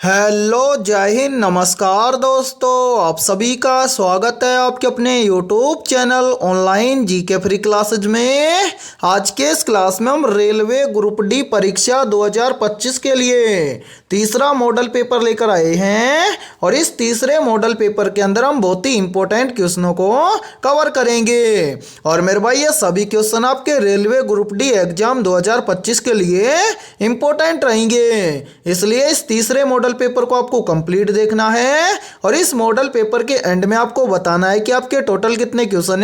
Hello, जय हिंद, नमस्कार दोस्तों। आप सभी का स्वागत है आपके अपने YouTube channel online GK free classes में। आज के इस क्लास में हम रेलवे ग्रुप डी परीक्षा 2025 के लिए तीसरा मॉडल पेपर लेकर आए हैं और इस तीसरे मॉडल पेपर के अंदर हम बहुत ही इंपॉर्टेंट क्वेश्चनों को कवर करेंगे। और मेरे भाई, ये सभी क्वेश्चन आपके रेलवे ग्रुप डी एग्जाम 2025 के लिए इंपॉर्टेंट रहेंगे, इसलिए इस तीसरे मॉडल पेपर को आपको कंप्लीट देखना है और इस मॉडल पेपर के एंड में आपको बताना है कि आपके टोटल कितने क्वेश्चन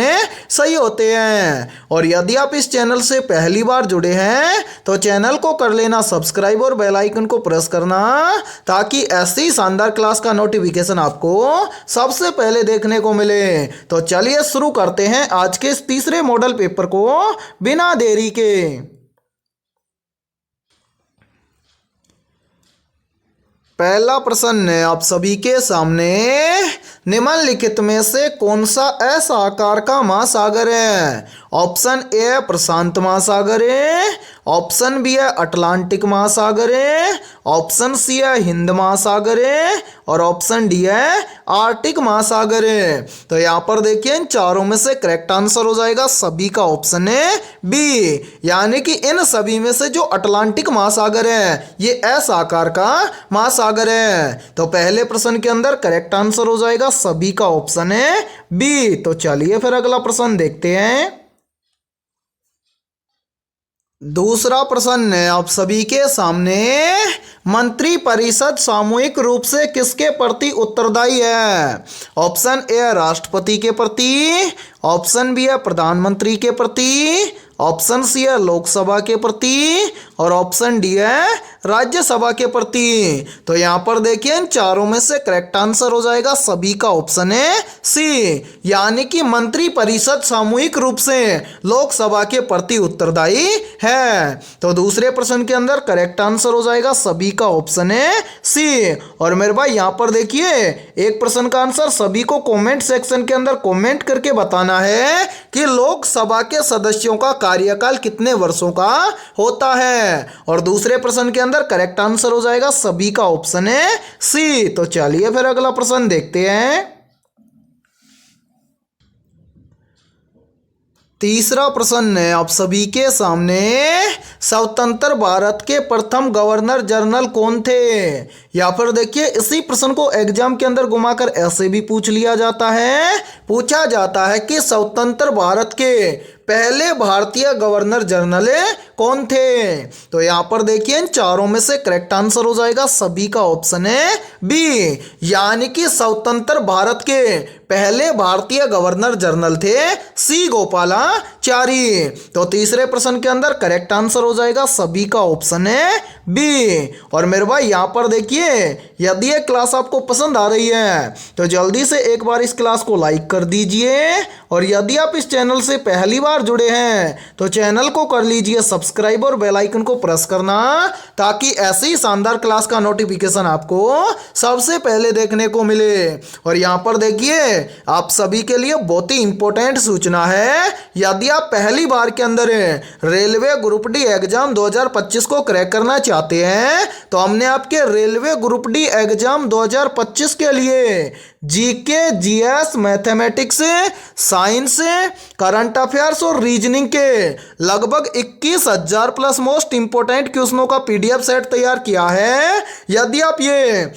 सही होते हैं। और यदि आप इस चैनल से पहली बार जुड़े हैं तो चैनल को कर लेना सब्सक्राइब और बेल आइकन को प्रेस करना, ताकि ऐसी शानदार क्लास का नोटिफिकेशन आपको सबसे पहले देखने को मिले। तो चलिए शुरू करते हैं आज के इस तीसरे मॉडल पेपर को बिना देरी के। पहला प्रश्न है आप सभी के सामने, निम्नलिखित में से कौन सा ऐसा आकार का महासागर है? ऑप्शन ए है प्रशांत महासागर है, ऑप्शन बी है अटलांटिक महासागर है, ऑप्शन सी है हिंद महासागर है और ऑप्शन डी है आर्टिक महासागर है। तो यहाँ पर देखिए, इन चारों में से करेक्ट आंसर हो जाएगा सभी का ऑप्शन है बी, यानी कि इन सभी में से जो अटलांटिक महासागर है ये ऐसा आकार का महासागर है। तो पहले प्रश्न के अंदर करेक्ट आंसर हो जाएगा सभी का ऑप्शन है बी। तो चलिए फिर अगला प्रश्न देखते हैं। दूसरा प्रश्न है आप सभी के सामने, मंत्री परिषद सामूहिक रूप से किसके प्रति उत्तरदायी है? ऑप्शन ए राष्ट्रपति के प्रति, ऑप्शन बी है प्रधानमंत्री के प्रति, ऑप्शन सी है लोकसभा के प्रति और ऑप्शन डी है राज्यसभा के प्रति। तो यहाँ पर देखिए, इन चारों में से करेक्ट आंसर हो जाएगा सभी का ऑप्शन है सी, यानी कि मंत्री परिषद सामूहिक रूप से लोकसभा के प्रति उत्तरदायी है। तो दूसरे प्रश्न के अंदर करेक्ट आंसर हो जाएगा सभी का ऑप्शन है सी। और मेरे भाई, यहाँ पर देखिए, एक प्रश्न का आंसर सभी को कमेंट सेक्शन के अंदर कमेंट करके बताना है कि लोकसभा के सदस्यों का कार्यकाल कितने वर्षों का होता है। और दूसरे प्रश्न के अंदर करेक्ट आंसर हो जाएगा सभी का ऑप्शन है सी। तो चलिए फिर अगला प्रश्न देखते हैं। तीसरा प्रश्न है आप सभी के सामने, स्वतंत्र भारत के प्रथम गवर्नर जनरल कौन थे? या फिर देखिए, इसी प्रश्न को एग्जाम के अंदर घुमाकर ऐसे भी पूछ लिया जाता है, पूछा जाता है कि स्वतंत्र भारत के पहले भारतीय गवर्नर जनरल कौन थे? तो यहाँ पर देखिए, इन चारों में से करेक्ट आंसर हो जाएगा सभी का ऑप्शन है बी, यानी कि स्वतंत्र भारत के पहले भारतीय गवर्नर जनरल थे सी गोपालाचारी। तो तीसरे प्रश्न के अंदर करेक्ट आंसर हो जाएगा सभी का ऑप्शन है बी। और मेरे भाई, यहाँ पर देखिए, यदि ये क्लास आपको पसंद आ रही है तो जल्दी से एक बार इस क्लास को लाइक कर दीजिए, और यदि आप इस चैनल से पहली बार जुड़े हैं तो चैनल को कर लीजिए सब्सक्राइब और बेल आइकन को प्रेस करना, ताकि ऐसी शानदार क्लास का नोटिफिकेशन आपको सबसे पहले देखने को मिले। और यहाँ पर देखिए, आप सभी के लिए बहुत ही इंपॉर्टेंट सूचना है, यदि आप पहली बार के अंदर रेलवे ग्रुप डी एग्जाम 2025 को क्रैक करना चाहते हैं तो हमने आपके रेलवे ग्रुप डी एग्जाम 2025 के लिए GK, GS, mathematics, science, current affairs और रीजनिंग के लगभग 21,000 प्लस मोस्ट इंपोर्टेंट क्वेश्चनों का पीडीएफ सेट तैयार किया है। यदि आप ये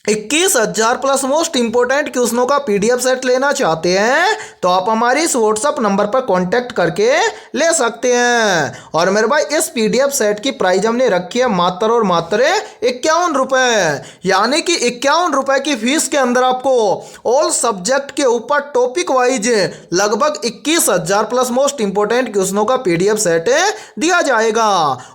21,000 प्लस मोस्ट इंपोर्टेंट क्वेश्चनों का पीडीएफ सेट लेना चाहते हैं तो आप हमारी इस व्हाट्सएप नंबर पर कांटेक्ट करके ले सकते हैं। और मेरे भाई, इस पीडीएफ सेट की प्राइस हमने रखी है मात्र और मात्र 51 रुपए, यानी कि 51 रुपए की फीस के अंदर आपको ऑल सब्जेक्ट के ऊपर टॉपिक वाइज लगभग 21,000 प्लस मोस्ट इंपोर्टेंट क्वेश्चनों का पीडीएफ सेट दिया जाएगा।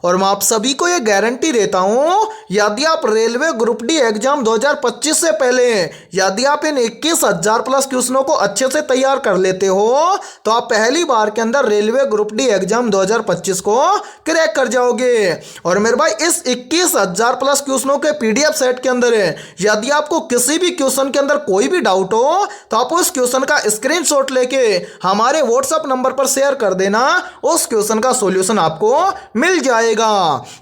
और मैं आप सभी को यह गारंटी देता हूं, यदि आप रेलवे ग्रुप डी एग्जाम 2025 2025 से पहले यदि आप इन 21,000 प्लस क्वेश्चनों को अच्छे से तैयार कर लेते हो तो आप पहली बार के अंदर रेलवे ग्रुप डी एग्जाम 2025 को क्रैक कर जाओगे। और मेरे भाई इस 21,000 प्लस क्वेश्चनों के पीडीएफ सेट के अंदर यदि आपको किसी भी क्वेश्चन के अंदर कोई भी डाउट हो तो आप उस क्वेश्चन का स्क्रीनशॉट लेके हमारे व्हाट्सएप नंबर पर शेयर कर देना, उस क्वेश्चन का सॉल्यूशन आपको मिल जाएगा।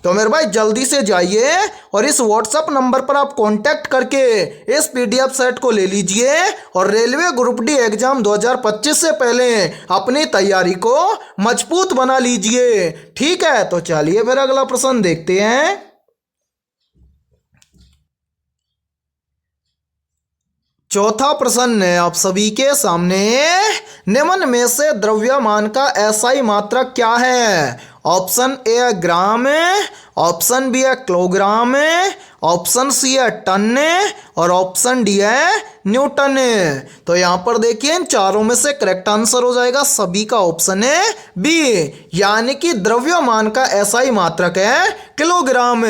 तो मेरे भाई जल्दी से जाइए और इस व्हाट्सएप नंबर पर आप कांटेक्ट करके इस पीडीएफ सेट को ले लीजिए और रेलवे ग्रुप डी एग्जाम 2025 से पहले अपनी तैयारी को मजबूत बना लीजिए। ठीक है, तो चलिए फिर अगला प्रश्न देखते हैं। चौथा प्रश्न है आप सभी के सामने, निम्न में से द्रव्यमान का एसआई मात्रक क्या है? ऑप्शन ए है ग्राम, ऑप्शन बी है किलोग्राम, ऑप्शन सी है टन और ऑप्शन डी है न्यूटन। तो यहाँ पर देखिए इन चारों में से करेक्ट आंसर हो जाएगा सभी का ऑप्शन है बी, यानी कि द्रव्यमान का एसआई मात्रक है किलोग्राम।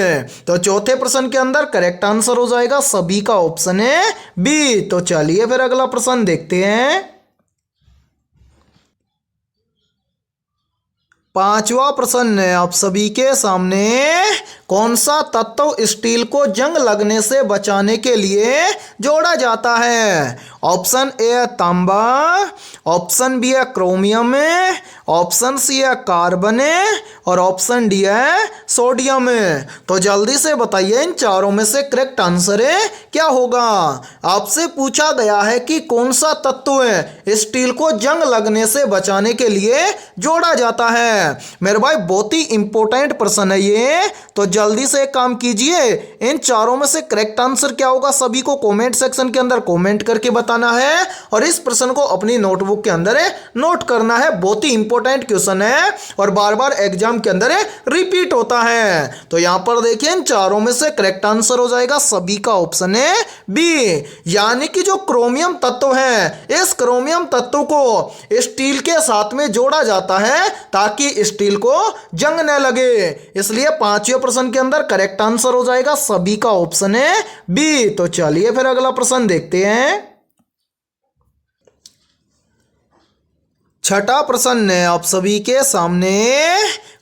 तो चौथे प्रश्न के अंदर करेक्ट आंसर हो जाएगा सभी का ऑप्शन है बी। तो चलिए फिर अगला प्रश्न देखते हैं। पांचवा प्रश्न है आप सभी के सामने, कौन सा तत्व स्टील को जंग लगने से बचाने के लिए जोड़ा जाता है? ऑप्शन ए है तांबा, ऑप्शन बी है क्रोमियम, ऑप्शन सी है कार्बन और ऑप्शन डी है सोडियम। तो जल्दी से बताइए इन चारों में से करेक्ट आंसर है क्या होगा? आपसे पूछा गया है कि कौन सा तत्व है स्टील को जंग लगने से बचाने के लिए जोड़ा जाता है। मेरे भाई बहुत ही इंपॉर्टेंट प्रश्न है ये, तो जल्दी से एक काम कीजिए, इन चारों में से करेक्ट आंसर क्या होगा सभी को कमेंट सेक्शन के अंदर कमेंट करके बताना है और इस प्रश्न को अपनी नोटबुक के अंदर नोट करना है। बहुत ही इंपॉर्टेंट क्वेश्चन है और बार बार एग्जाम के अंदर रिपीट होता है। तो यहां पर देखिए इन चारों में से करेक्ट आंसर हो जाएगा सभी का ऑप्शन है बी, यानी कि जो क्रोमियम तत्व है इस क्रोमियम तत्व को स्टील के साथ में जोड़ा जाता है ताकि स्टील को जंग न लगे, इसलिए पांचवें प्रश्न के अंदर करेक्ट आंसर हो जाएगा सभी का ऑप्शन है बी। तो चलिए फिर अगला प्रश्न देखते हैं। छठा प्रश्न है आप सभी के सामने,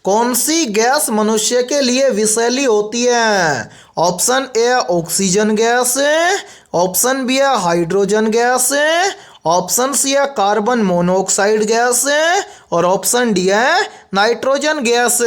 कौन सी गैस मनुष्य के लिए विषैली होती है? ऑप्शन ए है ऑक्सीजन गैस, ऑप्शन बी है हाइड्रोजन गैस, ऑप्शन सी है कार्बन मोनोऑक्साइड गैस और ऑप्शन डी है नाइट्रोजन गैस।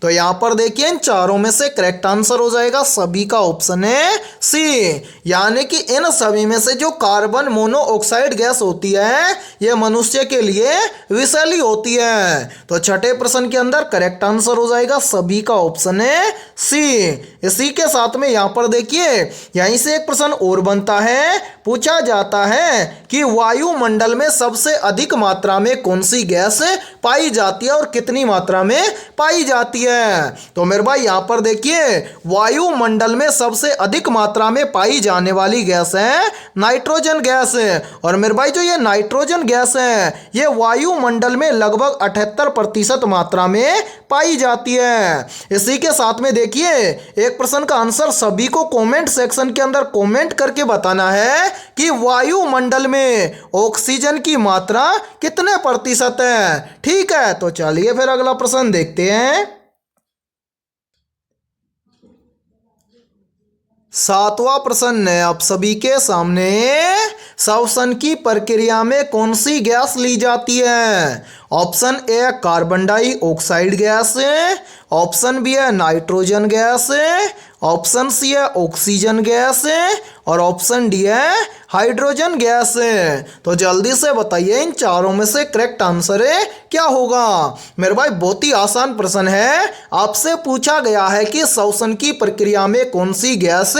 तो यहां पर देखिए इन चारों में से करेक्ट आंसर हो जाएगा सभी का ऑप्शन है सी, यानी कि इन सभी में से जो कार्बन मोनोऑक्साइड गैस होती है यह मनुष्य के लिए विषैली होती है। तो छठे प्रश्न के अंदर करेक्ट आंसर हो जाएगा सभी का ऑप्शन है सी। इसी के साथ में यहां पर देखिए यहीं से एक प्रश्न और बनता है, पूछा जाता है कि वायुमंडल में सबसे अधिक मात्रा में कौन सी गैस पाई जाती है और कितनी मात्रा में पाई जाती है? तो मेरे भाई यहां पर देखिए वायुमंडल में सबसे अधिक मात्रा में पाई जाने वाली गैस है नाइट्रोजन गैस। और मेरे भाई जो ये नाइट्रोजन गैस है ये वायुमंडल में लगभग 78% मात्रा में पाई जाती है। इसी के साथ में देखिए एक प्रश्न का आंसर सभी को कमेंट सेक्शन के अंदर कमेंट करके बताना है कि वायुमंडल में ऑक्सीजन की मात्रा कितने प्रतिशत है। ठीक है, तो चलिए फिर अगला प्रश्न देखते हैं। सातवां प्रश्न है आप सभी के सामने, श्वसन की प्रक्रिया में कौन सी गैस ली जाती है? ऑप्शन ए है carbon dioxide gas, option B है नाइट्रोजन गैस, ऑप्शन सी है ऑक्सीजन गैस और ऑप्शन डी है हाइड्रोजन गैस। तो जल्दी से बताइए इन चारों में से करेक्ट आंसर क्या होगा? मेरे भाई बहुत ही आसान प्रश्न है, आपसे पूछा गया है कि श्वसन की प्रक्रिया में कौन सी गैस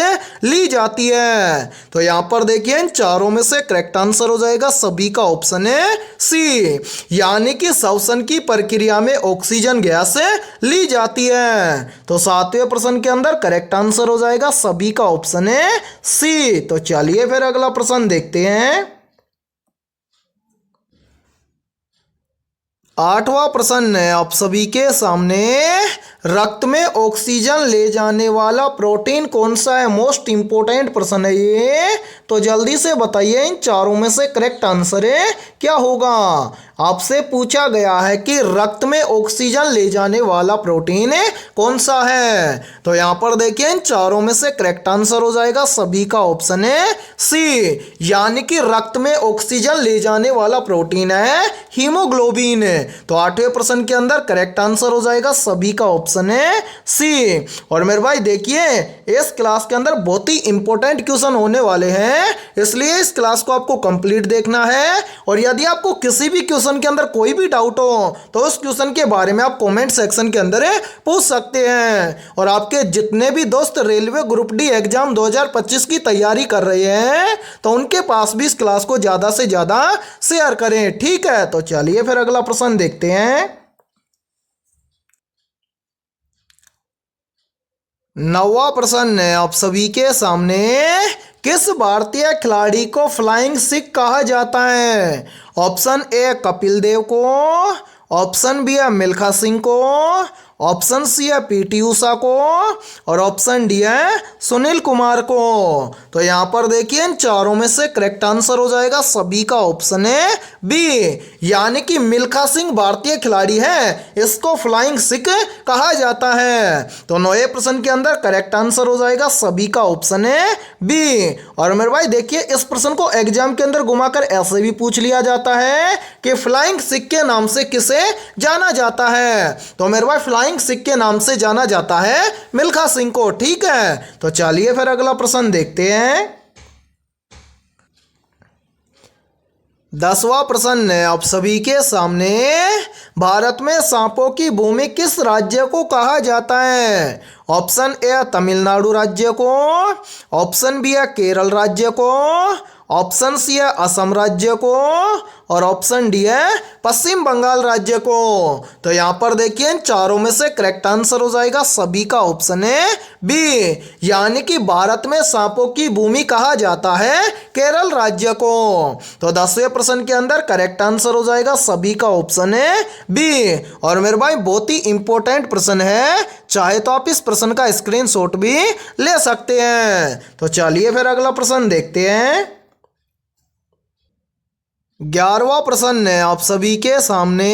ली जाती है। तो यहां पर देखिए इन चारों में से करेक्ट आंसर हो जाएगा सभी का ऑप्शन है सी, यानी कि श्वसन की प्रक्रिया में ऑक्सीजन गैस ली जाती है। तो सातवें प्रश्न के अंदर करेक्ट आंसर हो जाएगा सभी का ऑप्शन है सी। तो चलिए फिर अगला प्रश्न देखते हैं। आठवां प्रश्न है आप सभी के सामने, रक्त में ऑक्सीजन ले जाने वाला प्रोटीन कौन सा है? मोस्ट इंपोर्टेंट प्रश्न है ये, तो जल्दी से बताइए इन चारों में से करेक्ट आंसर है क्या होगा। आपसे पूछा गया है कि रक्त में ऑक्सीजन ले जाने वाला प्रोटीन कौन सा है, तो यहां पर देखिए इन चारों में से करेक्ट आंसर हो जाएगा सभी का ऑप्शन है सी, यानी कि रक्त में ऑक्सीजन ले जाने वाला प्रोटीन है हीमोग्लोबिन। तो 8वें प्रश्न के अंदर करेक्ट आंसर हो जाएगा सभी का ऑप्शन है सी। और मेरे भाई देखिए इस क्लास के अंदर बहुत ही इंपॉर्टेंट क्वेश्चन होने वाले हैं, इसलिए इस क्लास को आपको कंप्लीट देखना है। और यदि आपको किसी भी क्वेश्चन के अंदर कोई भी डाउट हो तो उस क्वेश्चन के बारे में आप कमेंट सेक्शन के अंदर पूछ सकते हैं। और आपके जितने भी दोस्त रेलवे ग्रुप डी एग्जाम 2025 की तैयारी कर रहे हैं तो उनके पास भी इस क्लास को ज्यादा से ज्यादा शेयर करें, ठीक है। तो चलिए फिर अगला प्रश्न देखते हैं। 9वां प्रश्न है आप सभी के सामने, किस भारतीय खिलाड़ी को फ्लाइंग सिख कहा जाता है? ऑप्शन ए कपिल देव को, ऑप्शन बी है मिल्खा सिंह को, ऑप्शन सी है पीटी उषा को, और ऑप्शन डी है सुनील कुमार को। तो यहां पर देखिए इन चारों में से करेक्ट आंसर हो जाएगा सभी का ऑप्शन है बी, यानी कि मिल्खा सिंह भारतीय खिलाड़ी है, इसको फ्लाइंग सिख कहा जाता है। तो 9वें प्रश्न के अंदर करेक्ट आंसर हो जाएगा सभी का ऑप्शन है बी। और मेरे भाई देखिए इस प्रश्न को एग्जाम के अंदर घुमाकर ऐसे भी पूछ लिया जाता है कि फ्लाइंग सिख के नाम से किसे जाना जाता है? तो मेरे भाई फ्लाइंग सिख के नाम से जाना जाता है मिल्खा सिंह को, ठीक है। तो चलिए फिर अगला प्रश्न देखते हैं। 10वां प्रश्न है आप सभी के सामने, भारत में सांपों की भूमि किस राज्य को कहा जाता है? ऑप्शन ए तमिलनाडु राज्य को, ऑप्शन बी है केरल राज्य को, ऑप्शन सी है असम राज्य को, और ऑप्शन डी है पश्चिम बंगाल राज्य को। तो यहां पर देखिए इन चारों में से करेक्ट आंसर हो जाएगा सभी का ऑप्शन है बी, यानी कि भारत में सांपों की भूमि कहा जाता है केरल राज्य को। तो 10वें प्रश्न के अंदर करेक्ट आंसर हो जाएगा सभी का ऑप्शन है बी। और मेरे भाई बहुत ही इंपॉर्टेंट प्रश्न है, चाहे तो आप इस प्रश्न का स्क्रीनशॉट भी ले सकते हैं। तो चलिए फिर अगला प्रश्न देखते हैं। 11वां प्रश्न है आप सभी के सामने,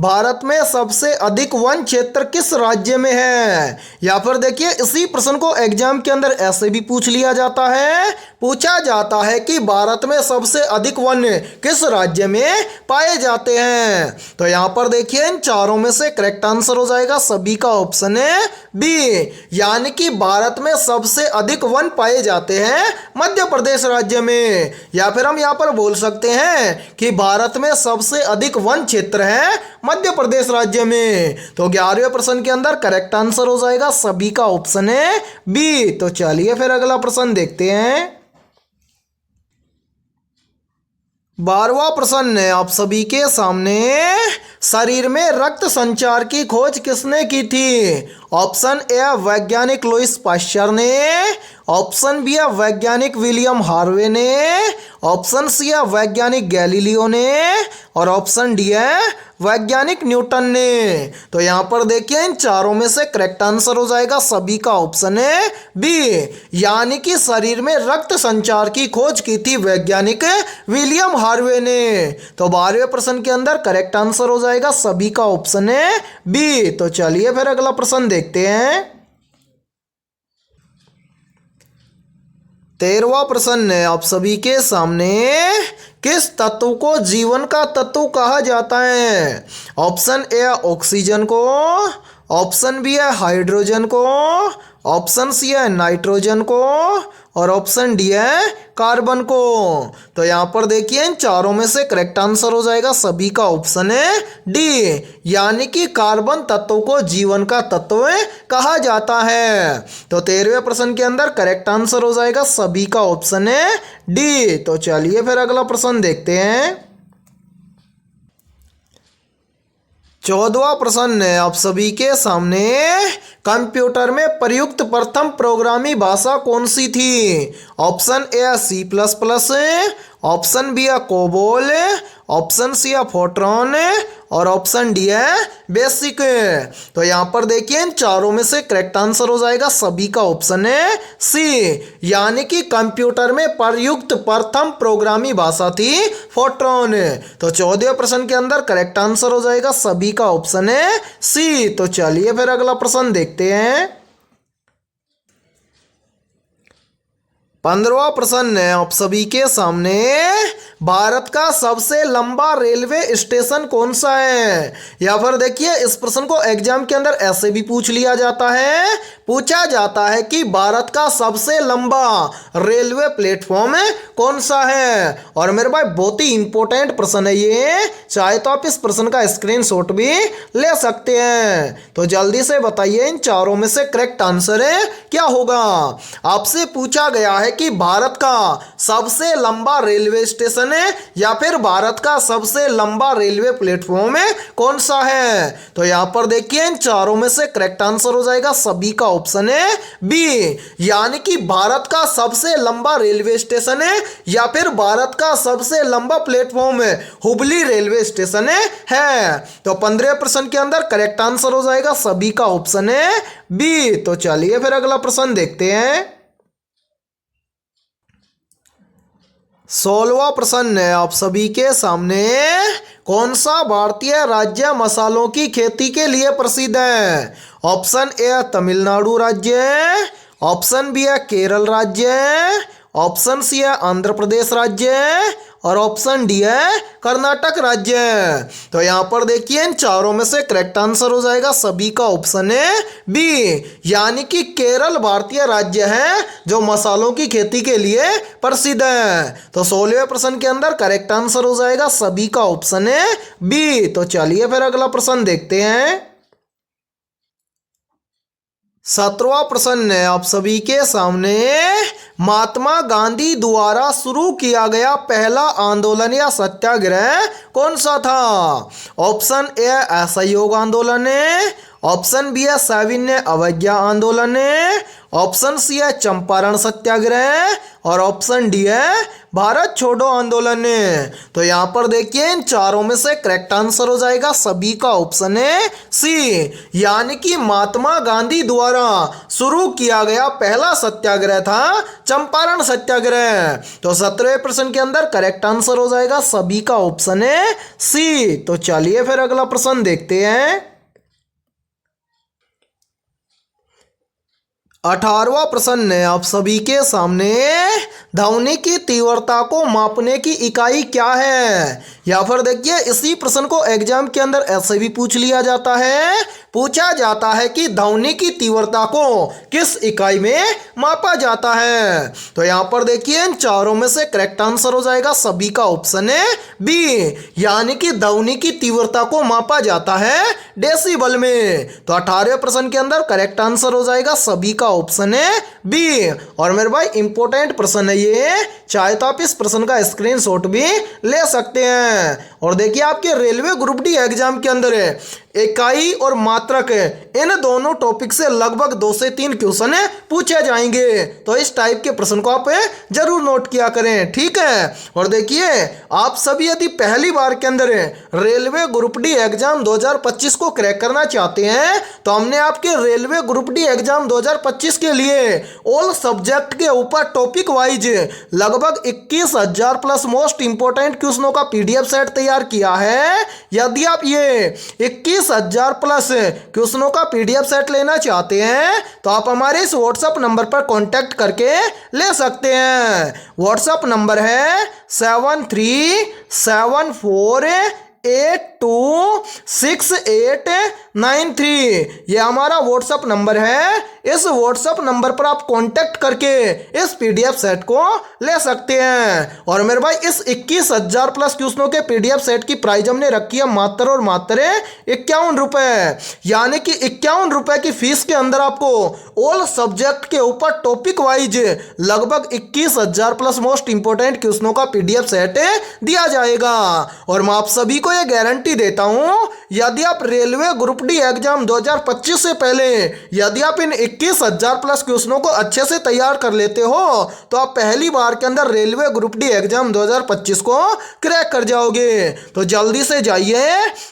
भारत में सबसे अधिक वन क्षेत्र किस राज्य में है? या फिर देखिए इसी प्रश्न को एग्जाम के अंदर ऐसे भी पूछ लिया जाता है, पूछा जाता है कि भारत में सबसे अधिक वन किस राज्य में पाए जाते हैं? तो यहां पर देखिए इन चारों में से करेक्ट आंसर हो जाएगा सभी का ऑप्शन है बी, यानी कि भारत में सबसे अधिक वन पाए जाते हैं मध्य प्रदेश राज्य में। या फिर हम यहां पर बोल सकते हैं कि भारत में सबसे अधिक वन क्षेत्र है मध्य प्रदेश राज्य में। तो 11वें प्रश्न के अंदर करेक्ट आंसर हो जाएगा सभी का ऑप्शन है बी। तो चलिए फिर अगला प्रश्न देखते हैं। 12वां प्रश्न है आप सभी के सामने, शरीर में रक्त संचार की खोज किसने की थी? ऑप्शन ए वैज्ञानिक लुईस पाश्चर ने, ऑप्शन बी है वैज्ञानिक विलियम हार्वे ने, ऑप्शन सी है वैज्ञानिक गैलीलियो ने, और ऑप्शन डी है वैज्ञानिक न्यूटन ने। तो यहां पर देखिए इन चारों में से करेक्ट आंसर हो जाएगा सभी का ऑप्शन है बी, यानी कि शरीर में रक्त संचार की खोज की थी वैज्ञानिक विलियम हार्वे ने। तो 12वें प्रश्न के अंदर करेक्ट आंसर हो जाएगा सभी का ऑप्शन है बी। तो चलिए फिर अगला प्रश्न देखते हैं। 13वां प्रश्न है आप सभी के सामने, किस तत्व को जीवन का तत्व कहा जाता है? ऑप्शन ए ऑक्सीजन को, ऑप्शन बी है हाइड्रोजन को, ऑप्शन सी है नाइट्रोजन को, और ऑप्शन डी है कार्बन को। तो यहां पर देखिए इन चारों में से करेक्ट आंसर हो जाएगा सभी का ऑप्शन है डी, यानी कि कार्बन तत्व को जीवन का तत्व कहा जाता है। तो 13वें प्रश्न के अंदर करेक्ट आंसर हो जाएगा सभी का ऑप्शन है डी। तो चलिए फिर अगला प्रश्न देखते हैं। 14वां प्रश्न है आप सभी के सामने, कंप्यूटर में प्रयुक्त प्रथम प्रोग्रामिंग भाषा कौन सी थी? Option A C++, option B है कोबोल, ऑप्शन सी है फोर्ट्रॉन और ऑप्शन डी है बेसिक। तो यहाँ पर देखिए इन चारों में से करेक्ट आंसर हो जाएगा सभी का ऑप्शन है सी, यानी कि कंप्यूटर में प्रयुक्त प्रथम प्रोग्रामी भाषा थी फोर्ट्रॉन। तो 14वें प्रश्न के अंदर करेक्ट आंसर हो जाएगा सभी का ऑप्शन है सी। तो चलिए फिर अगला प्रश्न देखते हैं। 15वां प्रश्न है आप सभी के सामने, भारत का सबसे लंबा रेलवे स्टेशन कौन सा है? या फिर देखिए इस प्रश्न को एग्जाम के अंदर ऐसे भी पूछ लिया जाता है, पूछा जाता है कि भारत का सबसे लंबा रेलवे प्लेटफॉर्म कौन सा है। और मेरे भाई बहुत ही इंपॉर्टेंट प्रश्न है ये, चाहे तो आप इस प्रश्न का स्क्रीनशॉट भी ले सकते हैं। तो जल्दी से बताइए इन चारों में से करेक्ट आंसर क्या होगा। आपसे पूछा गया है कि भारत का सबसे लंबा रेलवे स्टेशन या फिर भारत का सबसे लंबा रेलवे प्लेटफॉर्म कौन सा है। तो यहां पर देखिए इन चारों में से करेक्ट आंसर हो जाएगा सभी का ऑप्शन है बी, यानी कि भारत का सबसे लंबा रेलवे स्टेशन या फिर भारत का सबसे लंबा प्लेटफॉर्म हुबली रेलवे स्टेशन है। तो 15वें प्रश्न के अंदर करेक्ट आंसर हो जाएगा सभी का ऑप्शन है बी। तो चलिए फिर अगला प्रश्न देखते हैं। 16वां प्रश्न है आप सभी के सामने, कौन सा भारतीय राज्य मसालों की खेती के लिए प्रसिद्ध है? ऑप्शन ए तमिलनाडु राज्य, ऑप्शन बी है केरल राज्य, ऑप्शन सी है आंध्र प्रदेश राज्य और ऑप्शन डी है कर्नाटक राज्य। तो यहां पर देखिए इन चारों में से करेक्ट आंसर हो जाएगा सभी का ऑप्शन है बी, यानी कि केरल भारतीय राज्य है जो मसालों की खेती के लिए प्रसिद्ध है। तो 16वें प्रश्न के अंदर करेक्ट आंसर हो जाएगा सभी का ऑप्शन है बी। तो चलिए फिर अगला प्रश्न देखते हैं। 17वां प्रश्न है आप सभी के सामने, महात्मा गांधी द्वारा शुरू किया गया पहला आंदोलन या सत्याग्रह कौन सा था? ऑप्शन ए असहयोग आंदोलन, ऑप्शन बी है सविनय अवज्ञा आंदोलन, ऑप्शन सी है चंपारण सत्याग्रह और ऑप्शन डी है भारत छोड़ो आंदोलन। तो यहां पर देखिए इन चारों में से करेक्ट आंसर हो जाएगा सभी का ऑप्शन है सी, यानी कि महात्मा गांधी द्वारा शुरू किया गया पहला सत्याग्रह था चंपारण सत्याग्रह। तो 17वें प्रश्न के अंदर करेक्ट आंसर हो जाएगा सभी का ऑप्शन है सी। तो चलिए फिर अगला प्रश्न देखते हैं। 18वां प्रश्न है आप सभी के सामने, ध्वनि की तीव्रता को मापने की इकाई क्या है? या फिर देखिए इसी प्रश्न को एग्जाम के अंदर ऐसे भी पूछ लिया जाता है, पूछा जाता है कि ध्वनि की तीव्रता को किस इकाई में मापा जाता है। तो यहां पर देखिए इन चारों में से करेक्ट आंसर हो जाएगा सभी का ऑप्शन है बी, यानी कि ध्वनि की तीव्रता को मापा जाता है डेसिबल में। तो 18वें प्रश्न के अंदर करेक्ट आंसर हो जाएगा सभी का ऑप्शन है बी। और मेरे भाई इंपॉर्टेंट प्रश्न है ये, चाहे तो आप इस प्रश्न का स्क्रीनशॉट भी ले सकते हैं। और देखिए आपके रेलवे ग्रुप डी एग्जाम के अंदर इकाई और मात्रक इन दोनों टॉपिक से लगभग 2 से 3 क्वेश्चन पूछे जाएंगे। तो इस टाइप के प्रश्न को आप जरूर नोट किया करें, ठीक है। और देखिए आप सभी यदि पहली बार के अंदर रेलवे ग्रुप डी एग्जाम 2025 को क्रैक करना चाहते हैं तो हमने आपके रेलवे ग्रुप डी एग्जाम 2025 के लिए ऑल सब्जेक्ट के ऊपर टॉपिक वाइज लगभग 21,000 प्लस मोस्ट इंपोर्टेंट क्वेश्चनों का PDF सेट तैयार किया है। यदि आप ये 21,000 प्लस क्वेश्चनों का PDF सेट लेना चाहते हैं तो आप हमारे इस व्हाट्सएप नंबर पर कांटेक्ट करके ले सकते हैं। व्हाट्सएप नंबर है 7374826893। ये हमारा व्हाट्सएप नंबर है। इस व्हाट्सएप नंबर पर आप कांटेक्ट करके इस PDF सेट को ले सकते हैं। और मेरे भाई इस 21,000 प्लस क्वेश्चनों के PDF सेट की प्राइस हमने रखी है मात्र और मात्र 51 रुपए, यानी कि 51 रुपए की फीस के अंदर आपको ऑल सब्जेक्ट के ऊपर टॉपिक वाइज लगभग 21,000 प्लस मोस्ट इंपोर्टेंट क्वेश्चनों का PDF सेट दिया जाएगा। और मैं आप सभी को यह गारंटी देता हूं, यदि आप railway group group D exam 2025 से पहले यदि आप इन 21,000 प्लस क्वेश्चनों को अच्छे से तैयार कर लेते हो तो आप पहली बार के अंदर रेलवे ग्रुप डी एग्जाम 2025 को क्रैक कर जाओगे। तो जल्दी से जाइए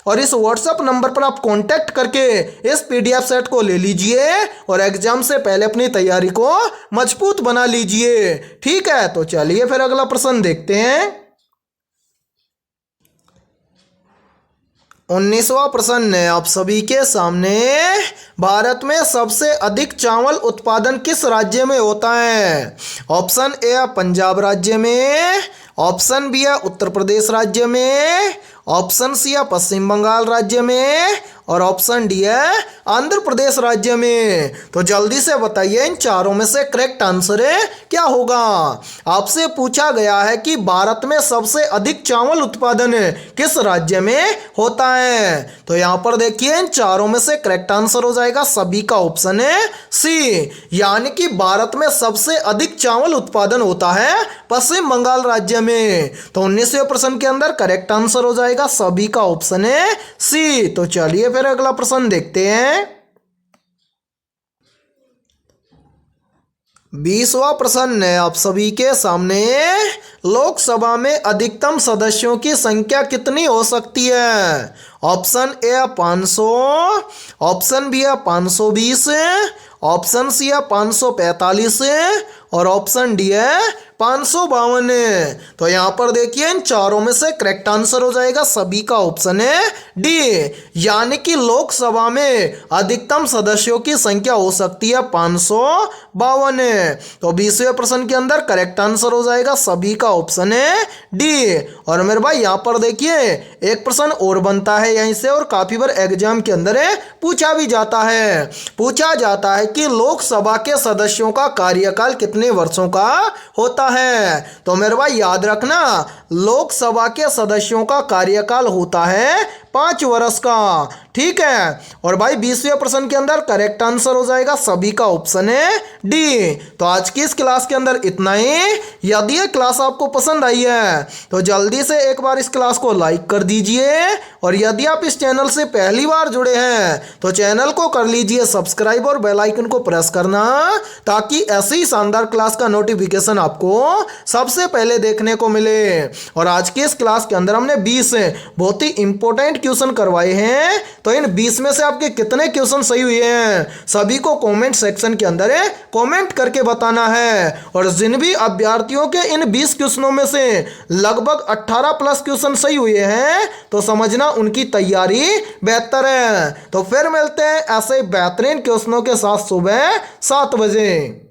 और इस व्हाट्सएप नंबर पर आप कांटेक्ट करके इस पीडीएफ सेट को ले लीजिए और एग्जाम से पहले अपनी तैयारी को मजबूत बना लीजिए। ठीक है, तो चलिए फिर अगला प्रश्न देखते हैं। 19वां प्रश्न है आप सभी के सामने। भारत में सबसे अधिक चावल उत्पादन किस राज्य में होता है? ऑप्शन ए है पंजाब राज्य में, ऑप्शन बी है उत्तर प्रदेश राज्य में, ऑप्शन सी है पश्चिम बंगाल राज्य में और ऑप्शन डी है आंध्र प्रदेश राज्य में। तो जल्दी से बताइए इन चारों में से करेक्ट आंसर क्या होगा। आपसे पूछा गया है कि भारत में सबसे अधिक चावल उत्पादन किस राज्य में होता है। तो यहाँ पर देखिए इन चारों में से करेक्ट आंसर हो जाएगा सभी का ऑप्शन है सी, यानी कि भारत में सबसे अधिक चावल उत्पादन होता है पश्चिम बंगाल राज्य में। तो 19वें प्रश्न के अंदर करेक्ट आंसर हो जाएगा सभी का ऑप्शन है सी। तो चलिए फिर अगला प्रश्न देखते हैं। 20वां प्रश्न है आप सभी के सामने। लोकसभा में अधिकतम सदस्यों की संख्या कितनी हो सकती है? ऑप्शन ए है 500, ऑप्शन बी है 520, ऑप्शन सी है 545 और ऑप्शन डी है 552। तो यहाँ पर देखिए इन चारों में से करेक्ट आंसर हो जाएगा सभी का ऑप्शन है डी, यानी कि लोकसभा में अधिकतम सदस्यों की संख्या हो सकती है 552। तो 20वें प्रश्न के अंदर करेक्ट आंसर हो जाएगा सभी का ऑप्शन है डी। और मेरे भाई यहाँ पर देखिए एक प्रश्न और बनता है यहीं से और काफी बार एग्जाम के अंदर पूछा भी जाता है। पूछा जाता है कि लोकसभा के सदस्यों का कार्यकाल कितने वर्षों का होता है। तो मेरे भाई याद रखना लोकसभा के सदस्यों का कार्यकाल होता है 5 वर्ष का। ठीक है, और भाई 20वें प्रश्न के अंदर करेक्ट आंसर हो जाएगा सभी का ऑप्शन है डी। तो आज की इस क्लास के अंदर इतना ही। यदि ये क्लास आपको पसंद आई है तो जल्दी से एक बार इस क्लास को लाइक कर दीजिए और यदि आप इस चैनल से पहली बार जुड़े हैं तो चैनल को कर लीजिए सब्सक्राइब और बेल आइकन को प्रेस करना, ताकि ऐसी ही शानदार क्लास का नोटिफिकेशन आपको सबसे पहले देखने को मिले। और आज की इस क्लास के अंदर हमने 20 बहुत ही इंपॉर्टेंट क्वेश्चन करवाए हैं। तो इन 20 में से आपके कितने क्वेश्चन सही हुए हैं सभी को कमेंट सेक्शन के अंदर कमेंट करके बताना है। और जिन भी अभ्यर्थियों के इन 20 क्वेश्चनों में से लगभग 18 प्लस क्वेश्चन सही हुए हैं तो समझना उनकी तैयारी बेहतर है। तो फिर मिलते हैं ऐसे बेहतरीन क्वेश्चनों के साथ सुबह 7 बजे।